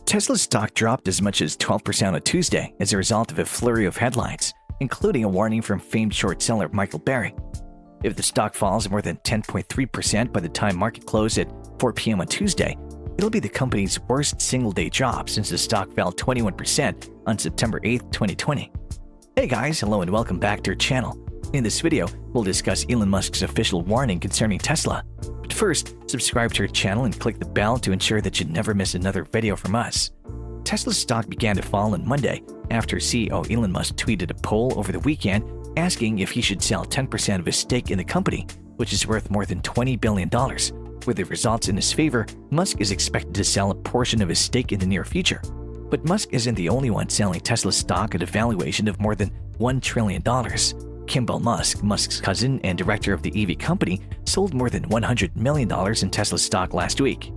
Tesla's stock dropped as much as 12% on Tuesday as a result of a flurry of headlines, including a warning from famed short seller Michael Burry. If the stock falls more than 10.3% by the time market closed at 4 p.m. on Tuesday, it'll be the company's worst single-day drop since the stock fell 21% on September 8, 2020. Hey guys, hello and welcome back to our channel. In this video, we'll discuss Elon Musk's official warning concerning Tesla. But first, subscribe to our channel and click the bell to ensure that you never miss another video from us. Tesla's stock began to fall on Monday after CEO Elon Musk tweeted a poll over the weekend asking if he should sell 10% of his stake in the company, which is worth more than $20 billion. With the results in his favor, Musk is expected to sell a portion of his stake in the near future. But Musk isn't the only one selling Tesla's stock at a valuation of more than $1 trillion. Kimball Musk, Musk's cousin and director of the EV company, sold more than $100 million in Tesla stock last week.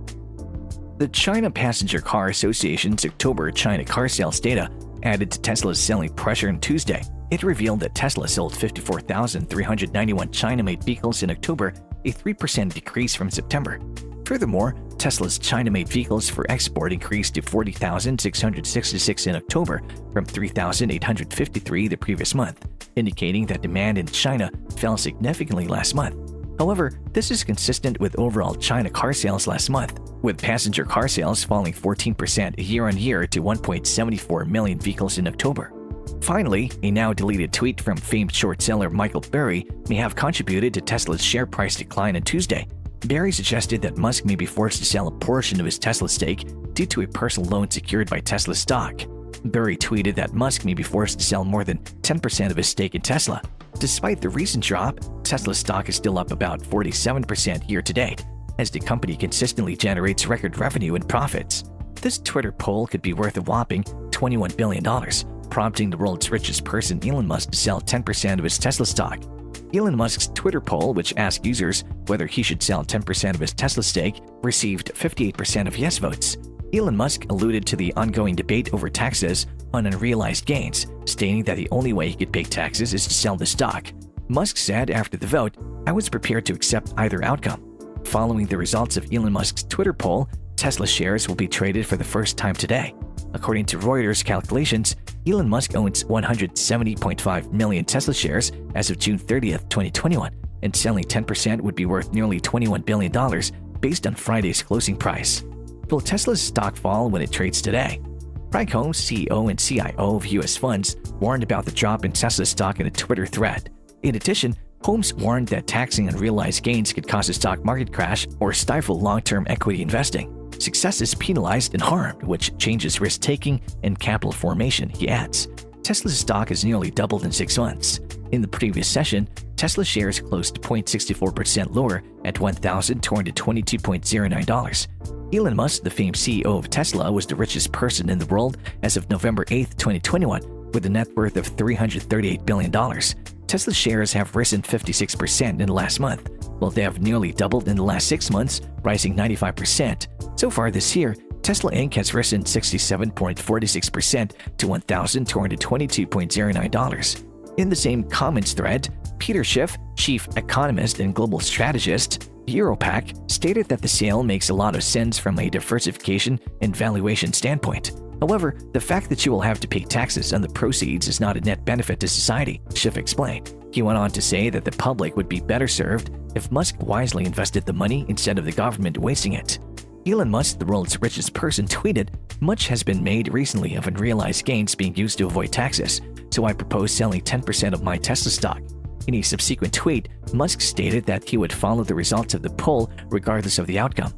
The China Passenger Car Association's October China car sales data added to Tesla's selling pressure on Tuesday. It revealed that Tesla sold 54,391 China-made vehicles in October, a 3% decrease from September. Furthermore, Tesla's China-made vehicles for export increased to 40,666 in October from 3,853 the previous month, indicating that demand in China fell significantly last month. However, this is consistent with overall China car sales last month, with passenger car sales falling 14% year-on-year to 1.74 million vehicles in October. Finally, a now-deleted tweet from famed short seller Michael Burry may have contributed to Tesla's share price decline on Tuesday. Burry suggested that Musk may be forced to sell a portion of his Tesla stake due to a personal loan secured by Tesla stock. Burry tweeted that Musk may be forced to sell more than 10% of his stake in Tesla. Despite the recent drop, Tesla's stock is still up about 47% year-to-date, as the company consistently generates record revenue and profits. This Twitter poll could be worth a whopping $21 billion, prompting the world's richest person Elon Musk to sell 10% of his Tesla stock. Elon Musk's Twitter poll, which asked users whether he should sell 10% of his Tesla stake, received 58% of yes votes. Elon Musk alluded to the ongoing debate over taxes on unrealized gains, stating that the only way he could pay taxes is to sell the stock. Musk said after the vote, "I was prepared to accept either outcome." Following the results of Elon Musk's Twitter poll, Tesla shares will be traded for the first time today. According to Reuters calculations, Elon Musk owns 170.5 million Tesla shares as of June 30th, 2021, and selling 10% would be worth nearly $21 billion based on Friday's closing price. Will Tesla's stock fall when it trades today? Frank Holmes, CEO and CIO of US Funds, warned about the drop in Tesla stock in a Twitter thread. In addition, Holmes warned that taxing unrealized gains could cause a stock market crash or stifle long-term equity investing. Success is penalized and harmed, which changes risk-taking and capital formation, he adds. Tesla's stock has nearly doubled in 6 months. In the previous session, Tesla shares closed 0.64% lower at $1,222.09. Elon Musk, the famed CEO of Tesla, was the richest person in the world as of November 8, 2021, with a net worth of $338 billion. Tesla shares have risen 56% in the last month, while they have nearly doubled in the last 6 months, rising 95%. So far this year, Tesla Inc. has risen 67.46% to $1,222.09. In the same comments thread, Peter Schiff, chief economist and global strategist, Europac, stated that the sale makes a lot of sense from a diversification and valuation standpoint. However, the fact that you will have to pay taxes on the proceeds is not a net benefit to society, Schiff explained. He went on to say that the public would be better served if Musk wisely invested the money instead of the government wasting it. Elon Musk, the world's richest person, tweeted, "Much has been made recently of unrealized gains being used to avoid taxes, so I propose selling 10% of my Tesla stock." In a subsequent tweet, Musk stated that he would follow the results of the poll regardless of the outcome,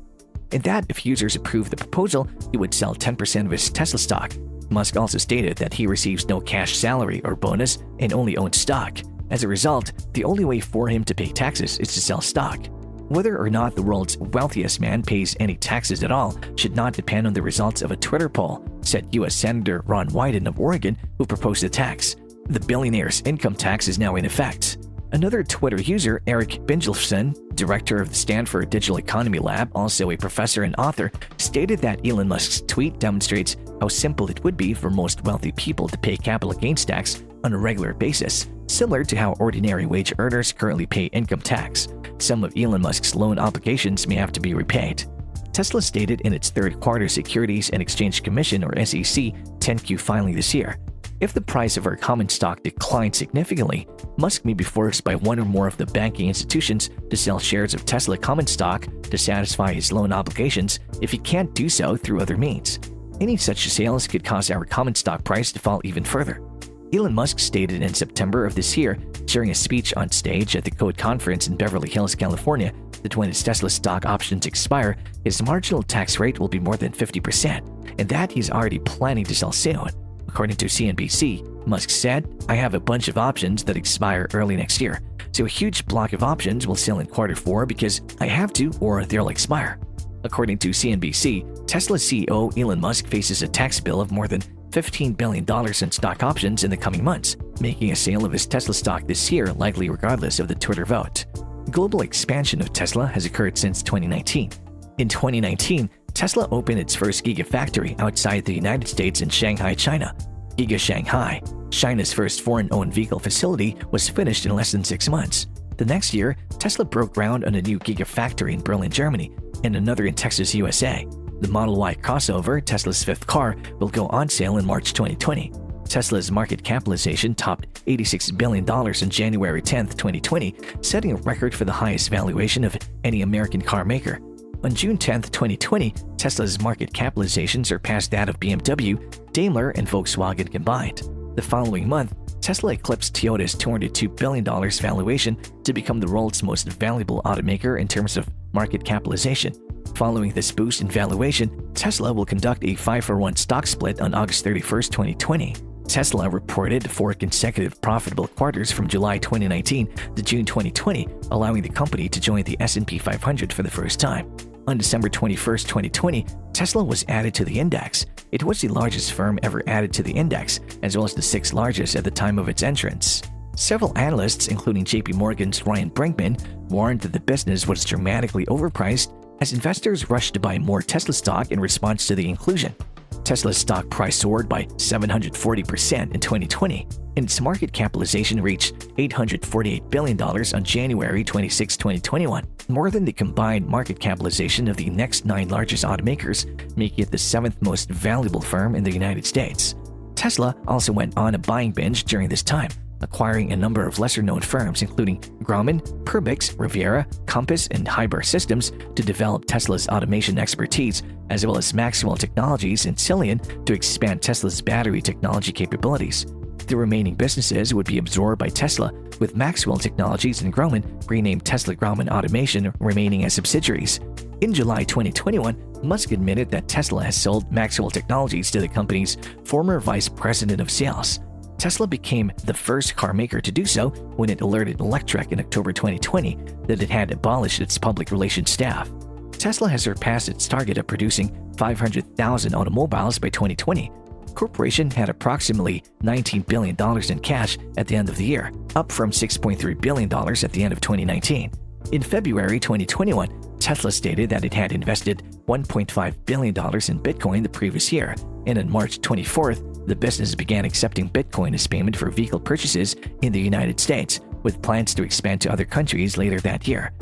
and that if users approve the proposal, he would sell 10% of his Tesla stock. Musk also stated that he receives no cash salary or bonus and only owns stock. As a result, the only way for him to pay taxes is to sell stock. Whether or not the world's wealthiest man pays any taxes at all should not depend on the results of a Twitter poll, said U.S. Senator Ron Wyden of Oregon, who proposed the tax. The billionaire's income tax is now in effect. Another Twitter user, Eric Bingelson, director of the Stanford Digital Economy Lab, also a professor and author, stated that Elon Musk's tweet demonstrates how simple it would be for most wealthy people to pay capital gains tax on a regular basis, similar to how ordinary wage earners currently pay income tax. Some of Elon Musk's loan obligations may have to be repaid. Tesla stated in its third quarter Securities and Exchange Commission or SEC 10Q filing this year, if the price of our common stock declines significantly, Musk may be forced by one or more of the banking institutions to sell shares of Tesla common stock to satisfy his loan obligations if he can't do so through other means. Any such sales could cause our common stock price to fall even further. Elon Musk stated in September of this year during a speech on stage at the Code Conference in Beverly Hills, California, that when his Tesla stock options expire, his marginal tax rate will be more than 50%, and that he's already planning to sell soon. According to CNBC, Musk said, "I have a bunch of options that expire early next year, so a huge block of options will sell in Q4 because I have to or they'll expire." According to CNBC, Tesla CEO Elon Musk faces a tax bill of more than $15 billion in stock options in the coming months, making a sale of his Tesla stock this year likely regardless of the Twitter vote. Global expansion of Tesla has occurred since 2019. In 2019, Tesla opened its first Gigafactory outside the United States in Shanghai, China. Giga Shanghai, China's first foreign-owned vehicle facility, was finished in less than 6 months. The next year, Tesla broke ground on a new Gigafactory in Berlin, Germany, and another in Texas, USA. The Model Y crossover, Tesla's fifth car, will go on sale in March 2020. Tesla's market capitalization topped $86 billion on January 10, 2020, setting a record for the highest valuation of any American car maker. On June 10, 2020, Tesla's market capitalization surpassed that of BMW, Daimler, and Volkswagen combined. The following month, Tesla eclipsed Toyota's $202 billion valuation to become the world's most valuable automaker in terms of market capitalization. Following this boost in valuation, Tesla will conduct a 5-for-1 stock split on August 31, 2020. Tesla reported 4 consecutive profitable quarters from July 2019 to June 2020, allowing the company to join the S&P 500 for the first time. On December 21, 2020, Tesla was added to the index. It was the largest firm ever added to the index, as well as the 6th largest at the time of its entrance. Several analysts, including JP Morgan's Ryan Brinkman, warned that the business was dramatically overpriced as investors rushed to buy more Tesla stock in response to the inclusion. Tesla's stock price soared by 740% in 2020, and its market capitalization reached $848 billion on January 26, 2021, more than the combined market capitalization of the next 9 largest automakers, making it the 7th most valuable firm in the United States. Tesla also went on a buying binge during this time, acquiring a number of lesser-known firms including Grumman, Perbix, Riviera, Compass, and Hybar Systems to develop Tesla's automation expertise, as well as Maxwell Technologies and Cillian to expand Tesla's battery technology capabilities. The remaining businesses would be absorbed by Tesla, with Maxwell Technologies and Grumman, renamed Tesla Grumman Automation, remaining as subsidiaries. In July 2021, Musk admitted that Tesla has sold Maxwell Technologies to the company's former vice president of sales. Tesla became the first car maker to do so when it alerted Electrek in October 2020 that it had abolished its public relations staff. Tesla has surpassed its target of producing 500,000 automobiles by 2020. The corporation had approximately $19 billion in cash at the end of the year, up from $6.3 billion at the end of 2019. In February 2021, Tesla stated that it had invested $1.5 billion in Bitcoin the previous year, and on March 24th, the business began accepting Bitcoin as payment for vehicle purchases in the United States, with plans to expand to other countries later that year.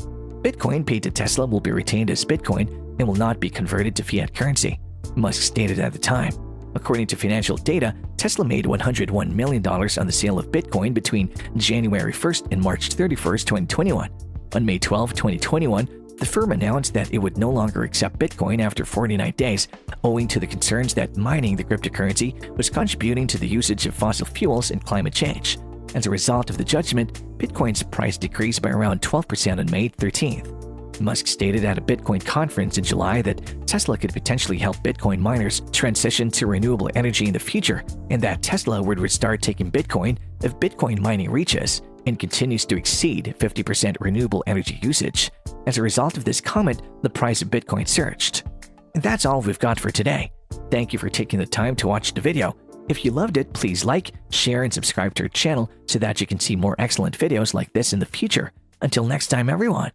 Bitcoin paid to Tesla will be retained as Bitcoin and will not be converted to fiat currency, Musk stated at the time. According to financial data, Tesla made $101 million on the sale of Bitcoin between January 1st and March 31st, 2021. On May 12, 2021, the firm announced that it would no longer accept Bitcoin after 49 days, owing to the concerns that mining the cryptocurrency was contributing to the usage of fossil fuels and climate change. As a result of the judgment, Bitcoin's price decreased by around 12% on May 13th. Musk stated at a Bitcoin conference in July that Tesla could potentially help Bitcoin miners transition to renewable energy in the future, and that Tesla would restart taking Bitcoin if Bitcoin mining reaches and continues to exceed 50% renewable energy usage. As a result of this comment, the price of Bitcoin surged. And that's all we've got for today. Thank you for taking the time to watch the video. If you loved it, please like, share, and subscribe to our channel so that you can see more excellent videos like this in the future. Until next time, everyone.